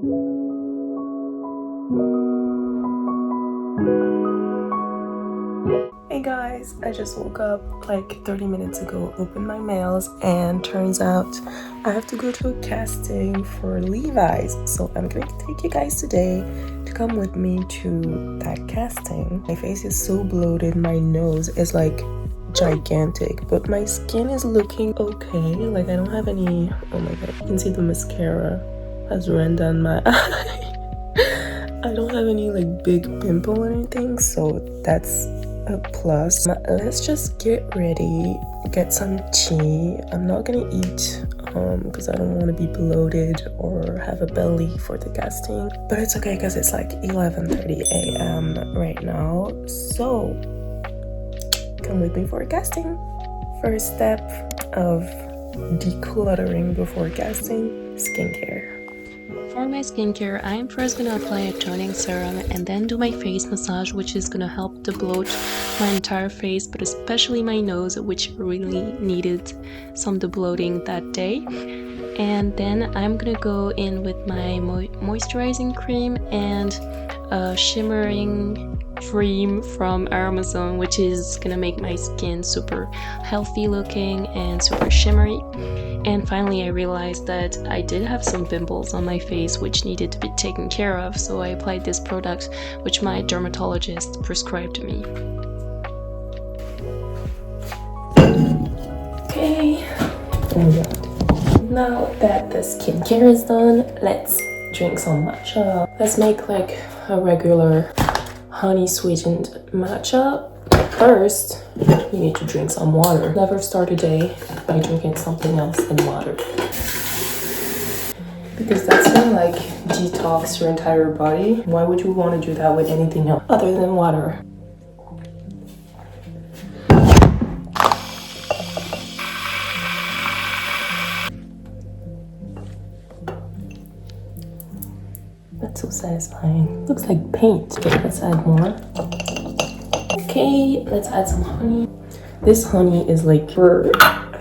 Hey guys, I just woke up like 30 minutes ago, opened my mails, and turns out I have to go to a casting for Levi's. So I'm going to take you guys today to come with me to that casting. My face is so bloated, my nose is like gigantic, but my skin is looking okay. Like I don't have any, oh my god, you can see the mascara has run down my eye. I don't have any like big pimple or anything, so that's a plus. Let's just get ready, get some tea. I'm not gonna eat because I don't want to be bloated or have a belly for the casting, but it's okay because it's like 11:30 a.m. right now. So come with me for a casting. First step of decluttering before casting: skincare. For my skincare, I am first gonna apply a toning serum and then do my face massage, which is gonna help debloat my entire face, but especially my nose, which really needed some debloating that day. And then I'm gonna go in with my moisturizing cream and a shimmering cream from Amazon, which is gonna make my skin super healthy looking and super shimmery. And finally I realized that I did have some pimples on my face which needed to be taken care of, so I applied this product which my dermatologist prescribed to me. Okay, now that the skincare is done, let's drink some matcha. Let's make like a regular honey sweetened matcha. First, you need to drink some water. Never start a day by drinking something else than water, because that's gonna like detox your entire body. Why would you want to do that with anything else other than water? That's so satisfying. Looks like paint. Okay, let's add more. Okay, let's add some honey. This honey is like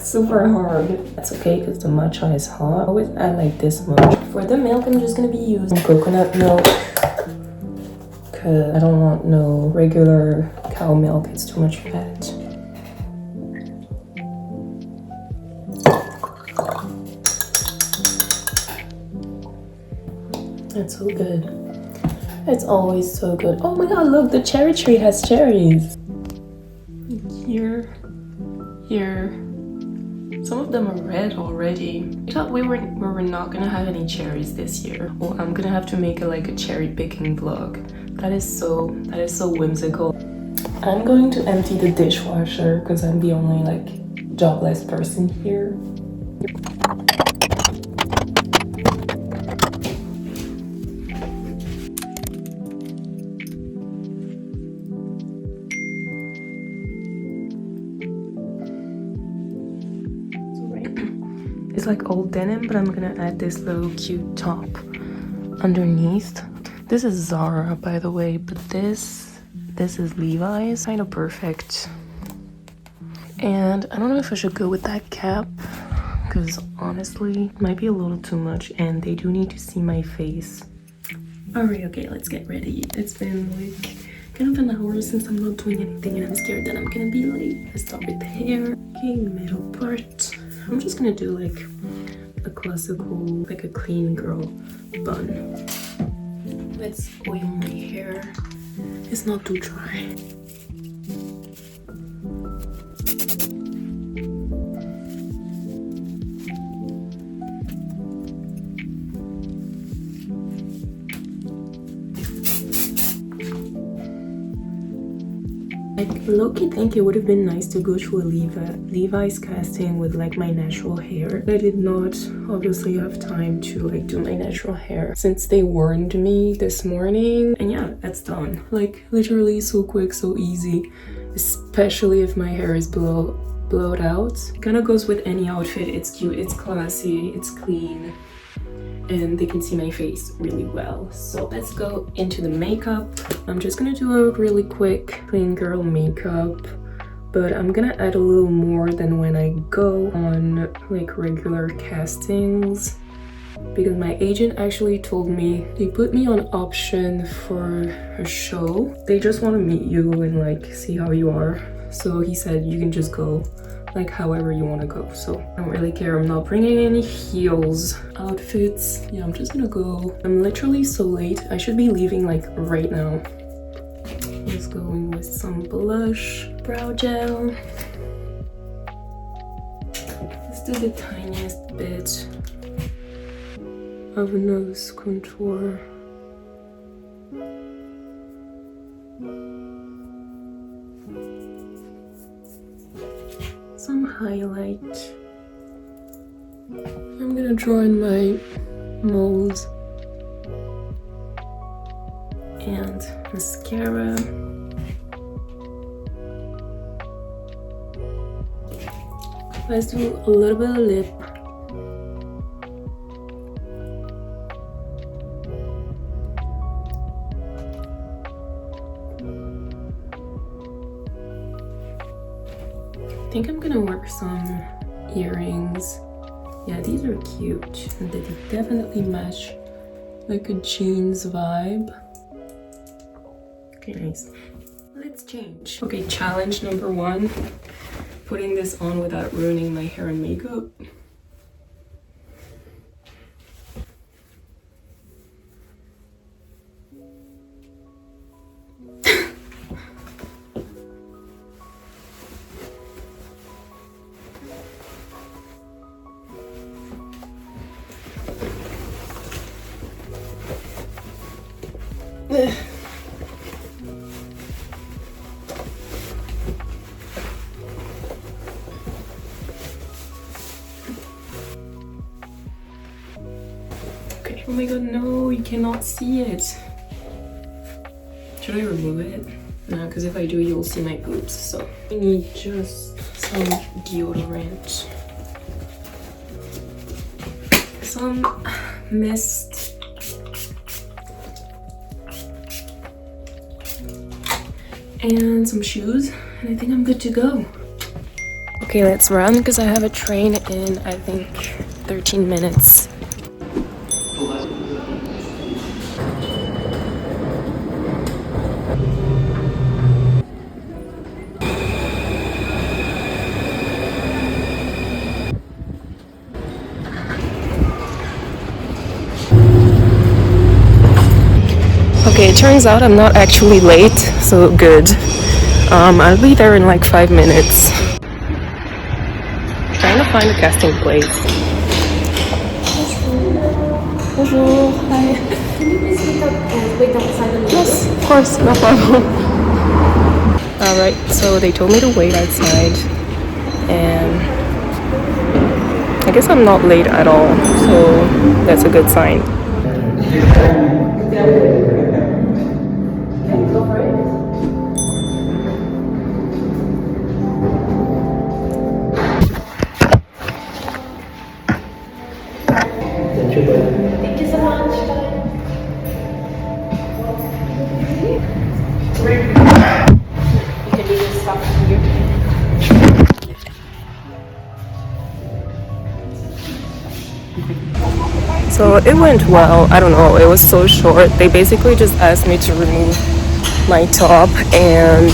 super hard. That's okay because the matcha is hot. I always add like this much. For the milk, I'm just gonna be using coconut milk because I don't want no regular cow milk. It's too much fat. It's so good. It's always so good. Oh my god, look, the cherry tree has cherries. Here. Some of them are red already. I thought we were not gonna have any cherries this year. Well, I'm gonna have to make a cherry picking vlog. That is so whimsical. I'm going to empty the dishwasher because I'm the only like jobless person here. It's like old denim, but I'm gonna add this little cute top underneath. This is Zara, by the way, but this is Levi's. Kind of perfect. And I don't know if I should go with that cap because honestly it might be a little too much and they do need to see my face. Alright, okay, let's get ready. It's been like kind of an hour since I'm not doing anything and I'm scared that I'm gonna be late. Let's start with the hair. Okay, middle part. I'm just gonna do like a classical, like a clean girl bun. Let's oil my hair. It's not too dry. Like, low-key think it would have been nice to go to a Levi's casting with like my natural hair. I did not obviously have time to like do my natural hair since they warned me this morning. And yeah, that's done. Like literally so quick, so easy, especially if my hair is blowed out. Kind of goes with any outfit. It's cute, it's classy, it's clean, and they can see my face really well. So let's go into the makeup. I'm just gonna do a really quick clean girl makeup, but I'm gonna add a little more than when I go on like regular castings. because my agent actually told me they put me on option for a show. They just want to meet you and like see how you are. So he said you can just go like however you want to go. So I don't really care. I'm not bringing any heels, outfits. Yeah, I'm just gonna go. I'm literally so late. I should be leaving like right now. Just going with some blush, brow gel. Let's do the tiniest bit of nose contour. Some highlight. I'm gonna draw in my moles and mascara. Let's do a little bit of lip. I think I'm gonna wear some earrings. Yeah, these are cute and they definitely match like a jeans vibe. Okay, nice. Let's change. Okay, challenge number 1. Putting this on without ruining my hair and makeup. Okay. Oh my god, no, you cannot see it. Should I remove it? No, because if I do, you'll see my boobs. So I need just some deodorant, some mist, and some shoes, and I think I'm good to go. Okay, let's run because I have a train in, I think, 13 minutes. Okay, it turns out I'm not actually late, so good. I'll be there in like 5 minutes. Trying to find a casting place. Bonjour, hi. Can you please wait outside the window? Yes, of course, no problem. Alright, so they told me to wait outside, and I guess I'm not late at all, so that's a good sign. Thank you so much. You can do your stuff here. So it went well. I don't know, it was so short. They basically just asked me to remove my top and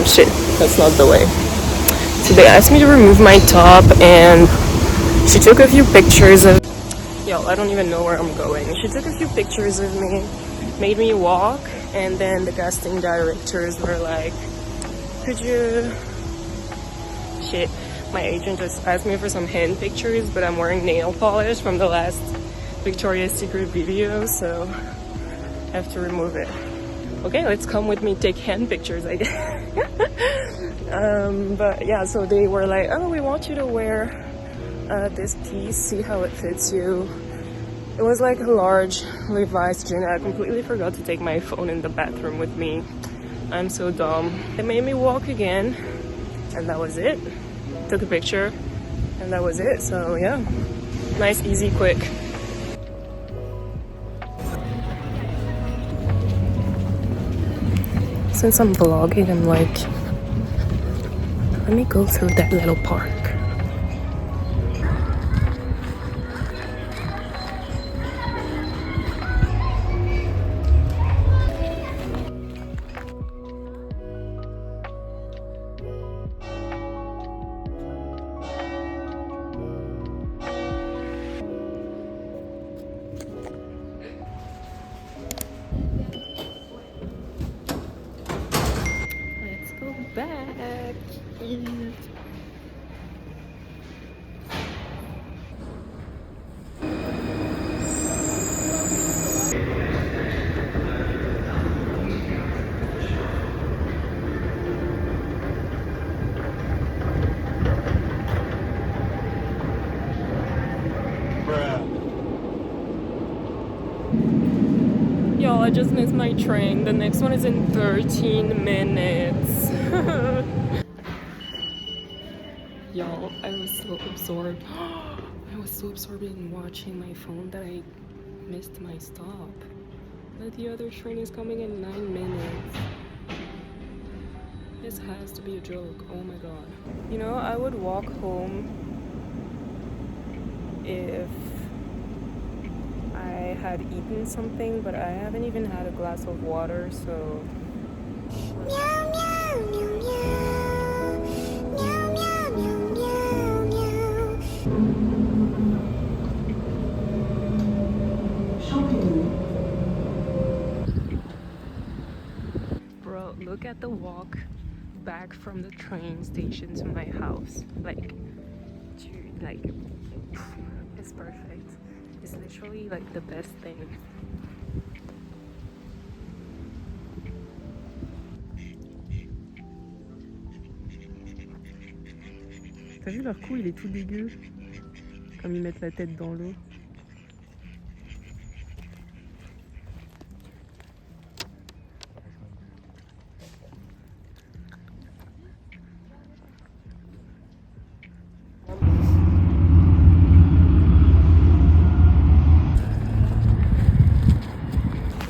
shit, that's not the way. So they asked me to remove my top and she took a few pictures of, yo, I don't even know where I'm going. She took a few pictures of me, made me walk, and then the casting directors were like, could you, shit, my agent just asked me for some hand pictures, but I'm wearing nail polish from the last Victoria's Secret video, so I have to remove it. Okay, let's come with me, take hand pictures, I guess. But yeah, so they were like, oh, we want you to wear this piece, see how it fits you. It was like a large Levi's jean. I completely forgot to take my phone in the bathroom with me. I'm so dumb. They made me walk again, and that was it. Took a picture, and that was it. So yeah, nice, easy, quick. Since I'm vlogging, I'm like, let me go through that little park. Y'all, I just missed my train. The next one is in 13 minutes. Y'all, I was so absorbed. I was so absorbed in watching my phone that I missed my stop. But the other train is coming in 9 minutes. This has to be a joke. Oh my god. You know, I would walk home if I had eaten something, but I haven't even had a glass of water, so... Meow, meow, meow, meow. Meow, meow, meow, meow, Bro, look at the walk back from the train station to my house. Like, dude, like, it's perfect. It's literally like the best thing. T'as vu leur cou, il est tout dégueu. Comme ils mettent la tête dans l'eau.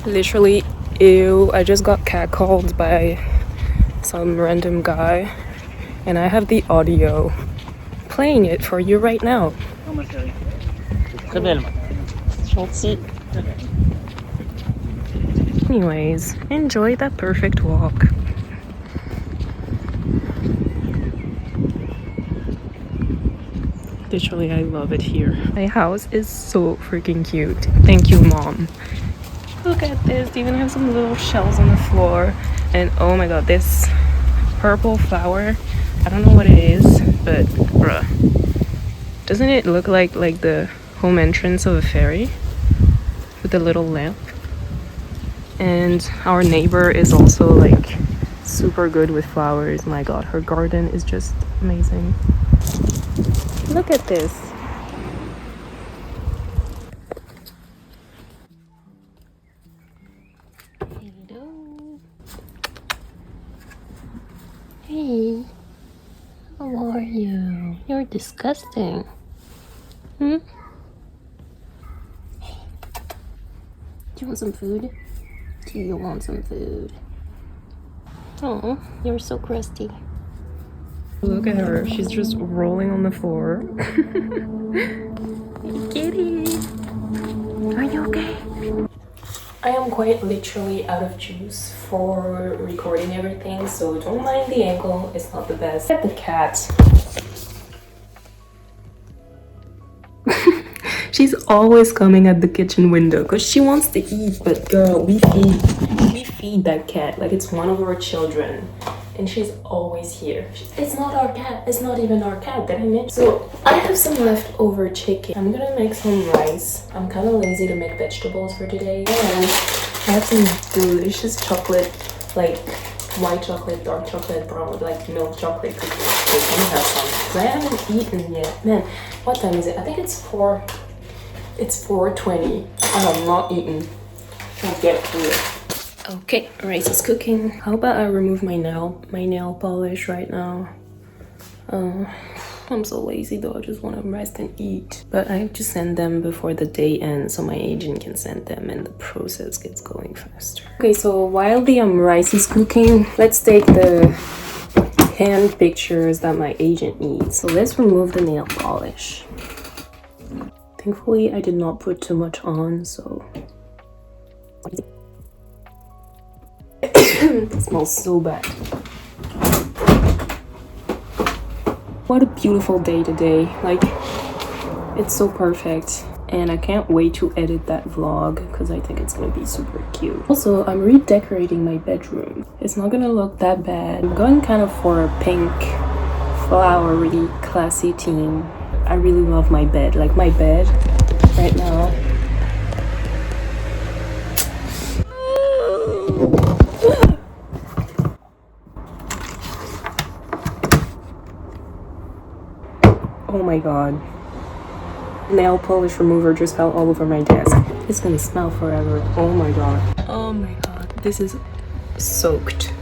Literally, ew, I just got catcalled by some random guy, and I have the audio playing it for you right now. Très belle. Gentil. Anyways, enjoy that perfect walk. Literally, I love it here. My house is so freaking cute. Thank you, Mom. Look at this. They even have some little shells on the floor. And oh my god, this purple flower. I don't know what it is, but bruh. Doesn't it look like the home entrance of a ferry? With a little lamp. And our neighbor is also like super good with flowers. My god, her garden is just amazing. Look at this. Hello. Hey. How are you? You're disgusting. Hmm? Hey. Do you want some food? Do you want some food? Oh, you're so crusty. Look at her. She's just rolling on the floor. Kitty! Are you okay? I am quite literally out of juice for recording everything, so don't mind the angle. It's not the best. Look at the cat. She's always coming at the kitchen window because she wants to eat, but girl, we feed that cat like it's one of our children. And she's always here. It's not our cat. It's not even our cat that I made. So I have some leftover chicken. I'm gonna make some rice. I'm kind of lazy to make vegetables for today. And I have some delicious chocolate, like white chocolate, dark chocolate, brown, like milk chocolate cookies. So I'm gonna have some. Because I haven't eaten yet. Man, what time is it? I think it's 4:20. And I'm not eating. I'll get through it. Okay, rice is cooking. How about I remove my nail polish right now? I'm so lazy though. I just want to rest and eat. But I have to send them before the day ends so my agent can send them and the process gets going faster. Okay, so while the rice is cooking, let's take the hand pictures that my agent needs. So let's remove the nail polish. Thankfully, I did not put too much on, so... It smells so bad. What a beautiful day today. Like, it's so perfect. And I can't wait to edit that vlog because I think it's gonna be super cute. Also, I'm redecorating my bedroom. It's not gonna look that bad. I'm going kind of for a pink, flowery, classy theme. I really love my bed. Like, my bed right now. Oh my god. Nail polish remover just fell all over my desk. It's gonna smell forever. Oh my god. Oh my god, this is soaked.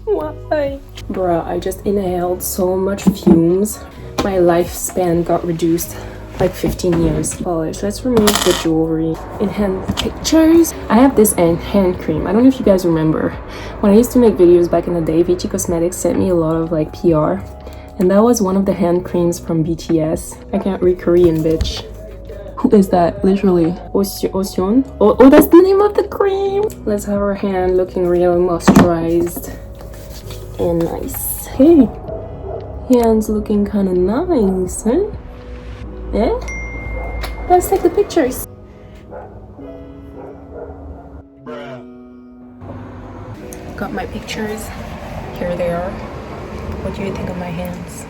Why? Bruh, I just inhaled so much fumes. My lifespan got reduced like 15 years. Polish. Let's remove the jewelry. In hand pictures. I have this hand cream. I don't know if you guys remember. When I used to make videos back in the day, Vichy Cosmetics sent me a lot of like PR. And that was one of the hand creams from BTS. I can't read Korean, bitch. Who is that? Literally. Ocean? Oh, that's the name of the cream. Let's have our hand looking real moisturized and nice. Hey, hands looking kind of nice, huh? Yeah? Let's take the pictures. Got my pictures. Here they are. What do you think of my hands?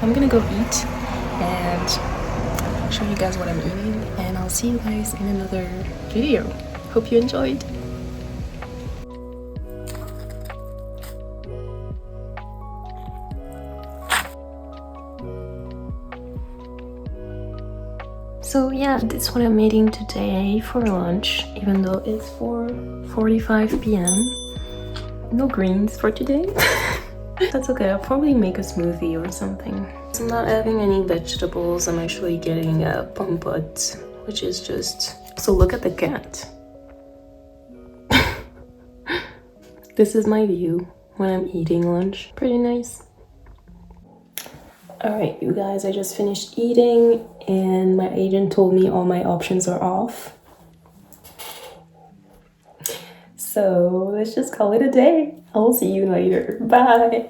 I'm gonna go eat and show you guys what I'm eating, and I'll see you guys in another video. Hope you enjoyed. So yeah, that's what I'm eating today for lunch, even though it's 4:45 p.m. No greens for today. That's okay, I'll probably make a smoothie or something. I'm not having any vegetables. I'm actually getting a pompot, which is just... So look at the cat. This is my view when I'm eating lunch. Pretty nice. Alright, you guys, I just finished eating and my agent told me all my options are off. So let's just call it a day. I'll see you later. Bye.